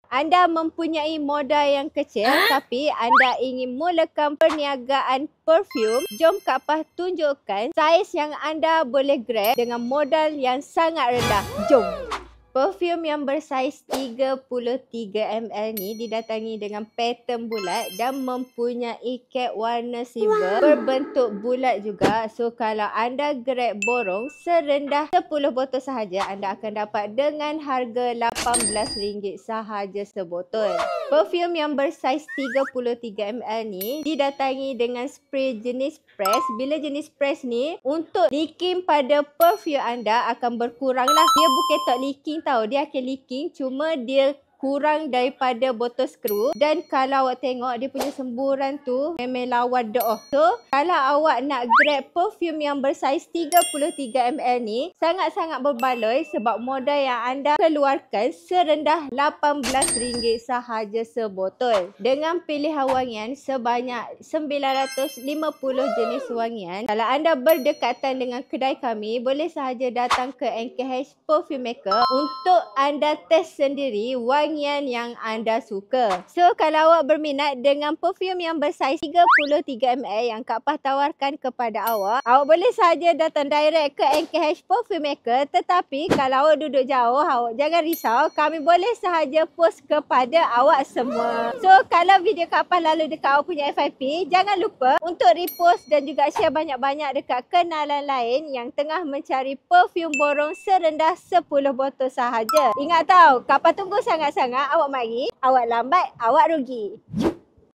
Anda mempunyai modal yang kecil tapi anda ingin mulakan perniagaan perfume, jom Kak Pah tunjukkan saiz yang anda boleh grab dengan modal yang sangat rendah. Jom! Perfume yang bersaiz 33ml ni didatangi dengan pattern bulat dan mempunyai cap warna silver berbentuk bulat juga. So kalau anda grab borong serendah 10 botol sahaja, anda akan dapat dengan harga RM18 sahaja sebotol. Perfume yang bersaiz 33ml ni didatangi dengan spray jenis press. Bila jenis press ni untuk leaking pada perfume anda akan berkurang lah. Dia bukan tak leaking tau, dia akan leaking, cuma dia kurang daripada botol skru. Dan kalau awak tengok dia punya semburan tu memang lawa dah. So kalau awak nak grab perfume yang bersaiz 33ml ni sangat-sangat berbaloi sebab modal yang anda keluarkan serendah RM18 sahaja sebotol. Dengan pilihan wangian sebanyak 950 jenis wangian. Kalau anda berdekatan dengan kedai kami, boleh sahaja datang ke NKH Perfume Maker untuk anda test sendiri wangian yang anda suka. So kalau awak berminat dengan perfume yang bersaiz 33ml yang Kak Pah tawarkan kepada awak, awak boleh sahaja datang direct ke NKH Perfume Maker. Tetapi kalau awak duduk jauh, awak jangan risau, kami boleh sahaja post kepada awak semua. So kalau video Kak Pah lalu dekat awak punya FYP, jangan lupa untuk repost dan juga share banyak-banyak dekat kenalan lain yang tengah mencari perfume borong serendah 10 botol sahaja. Ingat tau, Kak Pah tunggu sangat-sangat. Awak mari, awak lambat, awak rugi.